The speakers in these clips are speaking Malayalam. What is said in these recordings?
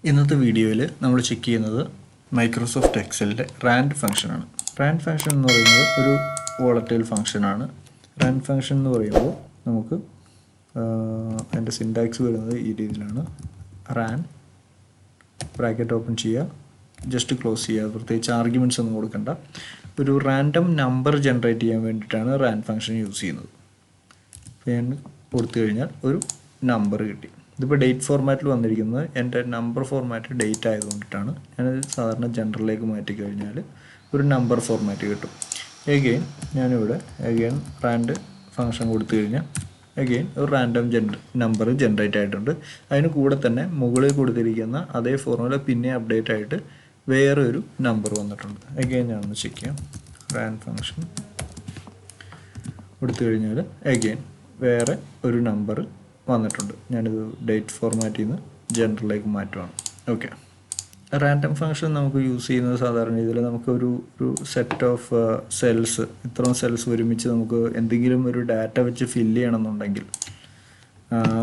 ഇന്നത്തെ വീഡിയോയിൽ നമ്മൾ ചെക്ക് ചെയ്യുന്നത് മൈക്രോസോഫ്റ്റ് എക്സലിൻ്റെ റാൻഡ് ഫംഗ്ഷനാണ്. റാൻഡ് ഫംഗ്ഷൻ എന്ന് പറയുന്നത് ഒരു വോളറ്റൈൽ ഫംഗ്ഷനാണ്. റാൻഡ് ഫംഗ്ഷൻ എന്ന് പറയുമ്പോൾ നമുക്ക് അതിൻ്റെ സിൻടാക്സ് വരുന്നത് ഈ രീതിയിലാണ്. റാൻ ബ്രാക്കറ്റ് ഓപ്പൺ ചെയ്യുക, ജസ്റ്റ് ക്ലോസ് ചെയ്യുക, പ്രത്യേകിച്ച് ആർഗ്യുമെൻറ്റ്സ് ഒന്നും കൊടുക്കണ്ട. ഒരു റാൻഡം നമ്പർ ജനറേറ്റ് ചെയ്യാൻ വേണ്ടിയിട്ടാണ് റാൻഡ് ഫംഗ്ഷൻ യൂസ് ചെയ്യുന്നത്. അപ്പോൾ ഞാൻ കൊടുത്തു കഴിഞ്ഞാൽ ഒരു നമ്പർ കിട്ടി. ഇതിപ്പോൾ ഡേറ്റ് ഫോർമാറ്റിൽ വന്നിരിക്കുന്നത് എൻ്റെ നമ്പർ ഫോർമാറ്റ് ഡേറ്റ് ആയതുകൊണ്ടിട്ടാണ്. ഞാനത് സാധാരണ ജനറലിലേക്ക് മാറ്റി കഴിഞ്ഞാൽ ഒരു നമ്പർ ഫോർമാറ്റ് കിട്ടും. എഗെയിൻ ഞാനിവിടെ എഗെയിൻ റാൻഡ് ഫംഗ്ഷൻ കൊടുത്തു കഴിഞ്ഞാൽ എഗെയിൻ ഒരു റാൻഡം നമ്പർ ജനറേറ്റ് ആയിട്ടുണ്ട്. അതിന് കൂടെ തന്നെ മുകളിൽ കൊടുത്തിരിക്കുന്ന അതേ ഫോർമുല പിന്നെ അപ്ഡേറ്റ് ആയിട്ട് വേറെ ഒരു നമ്പർ വന്നിട്ടുണ്ട്. എഗെയിൻ ഞാനൊന്ന് ചെക്ക് ചെയ്യാം. റാൻഡ് ഫംഗ്ഷൻ കൊടുത്തു കഴിഞ്ഞാൽ എഗെയിൻ വേറെ ഒരു നമ്പർ വന്നിട്ടുണ്ട്. ഞാനിത് ഡേറ്റ് ഫോർമാറ്റിൽ നിന്ന് ജനറലിലേക്ക് മാറ്റുവാണ്. ഓക്കെ, റാൻഡം ഫംഗ്ഷൻ നമുക്ക് യൂസ് ചെയ്യുന്നത് സാധാരണ രീതിയിൽ നമുക്ക് ഒരു സെറ്റ് ഓഫ് സെൽസ്, ഇത്രയും സെൽസ് ഒരുമിച്ച് നമുക്ക് എന്തെങ്കിലും ഒരു ഡാറ്റ വെച്ച് ഫില്ല് ചെയ്യണമെന്നുണ്ടെങ്കിൽ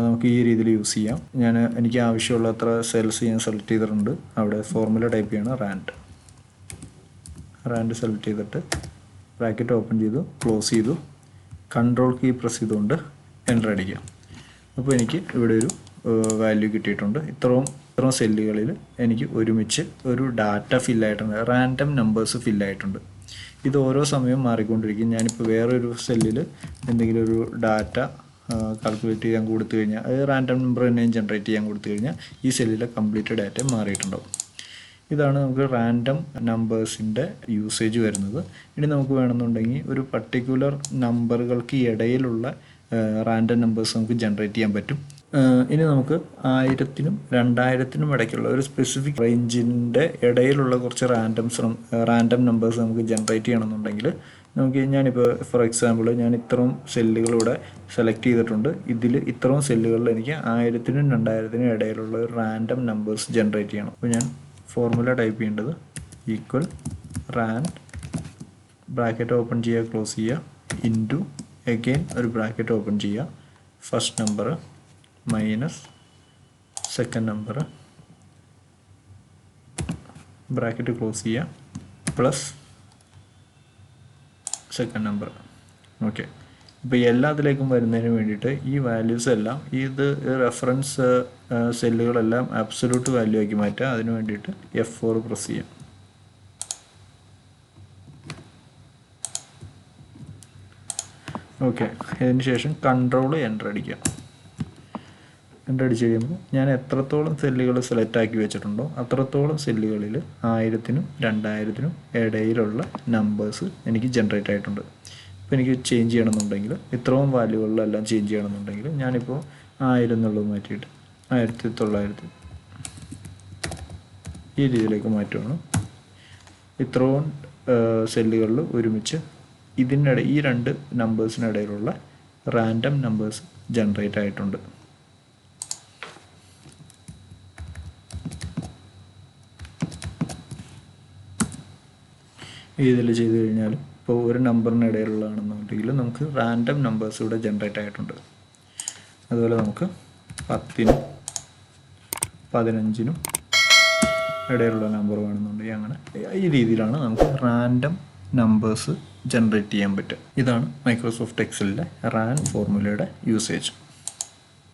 നമുക്ക് ഈ രീതിയിൽ യൂസ് ചെയ്യാം. എനിക്ക് ആവശ്യമുള്ള അത്ര സെൽസ് ഞാൻ സെലക്ട് ചെയ്തിട്ടുണ്ട്. അവിടെ ഫോർമുല ടൈപ്പ് ചെയ്യണം റാൻഡ് സെലക്ട് ചെയ്തിട്ട് ബ്രാക്കറ്റ് ഓപ്പൺ ചെയ്തു, ക്ലോസ് ചെയ്തു, കൺട്രോൾ കീ പ്രസ് ചെയ്തുകൊണ്ട് എൻ്റർ അടിക്കാം. അപ്പോൾ എനിക്ക് ഇവിടെ ഒരു വാല്യൂ കിട്ടിയിട്ടുണ്ട്. ഇത്രയും സെല്ലുകളിൽ എനിക്ക് ഒരുമിച്ച് ഒരു ഡാറ്റ ഫില്ലായിട്ടുണ്ട്, റാൻഡം നമ്പേഴ്സ് ഫില്ലായിട്ടുണ്ട്. ഇത് ഓരോ സമയവും മാറിക്കൊണ്ടിരിക്കും. ഞാനിപ്പോൾ വേറൊരു സെല്ലിൽ എന്തെങ്കിലും ഒരു ഡാറ്റ കാൽക്കുലേറ്റ് ചെയ്യാൻ കൊടുത്തു കഴിഞ്ഞാൽ, അത് റാൻഡം നമ്പർ തന്നെ ജനറേറ്റ് ചെയ്യാൻ കൊടുത്തു കഴിഞ്ഞാൽ ഈ സെല്ലിലെ കംപ്ലീറ്റ് ഡാറ്റ മാറിയിട്ടുണ്ടാവും. ഇതാണ് നമുക്ക് റാൻഡം നമ്പേഴ്സിൻ്റെ യൂസേജ് വരുന്നത്. ഇനി നമുക്ക് വേണമെന്നുണ്ടെങ്കിൽ ഒരു പർട്ടിക്കുലർ നമ്പറുകൾക്ക് ഇടയിലുള്ള റാൻഡം നമ്പേഴ്സ് നമുക്ക് ജനറേറ്റ് ചെയ്യാൻ പറ്റും. ഇനി നമുക്ക് 1000-നും 2000-നും ഇടയ്ക്കുള്ള ഒരു സ്പെസിഫിക് റേഞ്ചിൻ്റെ ഇടയിലുള്ള കുറച്ച് റാൻഡം നമ്പേഴ്സ് നമുക്ക് ജനറേറ്റ് ചെയ്യണമെന്നുണ്ടെങ്കിൽ ഞാനിപ്പോൾ ഫോർ എക്സാമ്പിൾ ഞാൻ ഇത്രയും സെല്ലുകളിവിടെ സെലക്ട് ചെയ്തിട്ടുണ്ട്. ഇതിൽ ഇത്രയും സെല്ലുകളിൽ എനിക്ക് 1000-നും 2000-നും ഇടയിലുള്ള ഒരു റാൻഡം നമ്പേഴ്സ് ജനറേറ്റ് ചെയ്യണം. അപ്പോൾ ഞാൻ ഫോർമുല ടൈപ്പ് ചെയ്യേണ്ടത് ഈക്വൽ റാൻഡ് ബ്രാക്കറ്റ് ഓപ്പൺ ചെയ്യുക, ക്ലോസ് ചെയ്യുക, ഇൻറ്റു എഗെയിൻ ഒരു ബ്രാക്കറ്റ് ഓപ്പൺ ചെയ്യുക, first number minus second number bracket close ചെയ്യുക, പ്ലസ് സെക്കൻഡ് നമ്പർ. ഓക്കെ, ഇപ്പോൾ എല്ലാത്തിലേക്കും വരുന്നതിന് വേണ്ടിയിട്ട് ഈ വാല്യൂസ് എല്ലാം ഇത് റെഫറൻസ് സെല്ലുകളെല്ലാം അബ്സൊല്യൂട്ട് വാല്യൂ ആക്കി മാറ്റുക. അതിന് വേണ്ടിയിട്ട് F4 പ്രസ് ചെയ്യാം. ഓക്കെ, അതിന് ശേഷം കൺട്രോൾ എൻ്റർ അടിക്കുക. എൻ്റർ അടിച്ച് കഴിയുമ്പോൾ ഞാൻ എത്രത്തോളം സെല്ലുകൾ സെലക്ട് ആക്കി വെച്ചിട്ടുണ്ടോ അത്രത്തോളം സെല്ലുകളിൽ 1000-നും 2000-നും ഇടയിലുള്ള നമ്പേഴ്സ് എനിക്ക് ജനറേറ്റ് ആയിട്ടുണ്ട്. ഇപ്പോൾ എനിക്ക് ചേഞ്ച് ചെയ്യണമെന്നുണ്ടെങ്കിൽ ഇത്രയും വാല്യൂകളിലെല്ലാം ചേഞ്ച് ചെയ്യണമെന്നുണ്ടെങ്കിൽ ഞാനിപ്പോൾ 1000 എന്നുള്ളത് മാറ്റിയിട്ട് 1900 ഈ രീതിയിലേക്ക് മാറ്റുകയാണ്. ഇത്രയും സെല്ലുകളിൽ ഒരുമിച്ച് ഈ രണ്ട് നമ്പേഴ്സിനിടയിലുള്ള റാൻഡം നമ്പേഴ്സ് ജനറേറ്റ് ആയിട്ടുണ്ട്. ഇതിൽ ചെയ്ത് കഴിഞ്ഞാൽ ഇപ്പോൾ ഒരു നമ്പറിനിടയിലുള്ളതാണെന്നുണ്ടെങ്കിൽ നമുക്ക് റാൻഡം നമ്പേഴ്സ് ഇവിടെ ജനറേറ്റ് ആയിട്ടുണ്ട്. അതുപോലെ നമുക്ക് 10-നും 15-നും ഇടയിലുള്ള നമ്പർ വേണമെന്നുണ്ടെങ്കിൽ അങ്ങനെ ഈ രീതിയിലാണ് നമുക്ക് റാൻഡം നമ്പേഴ്സ് ജനറേറ്റ് ചെയ്യാൻ പറ്റുക. ഇതാണ് മൈക്രോസോഫ്റ്റ് എക്സലിലെ റാൻ ഫോർമുലയുടെ യൂസേജ്.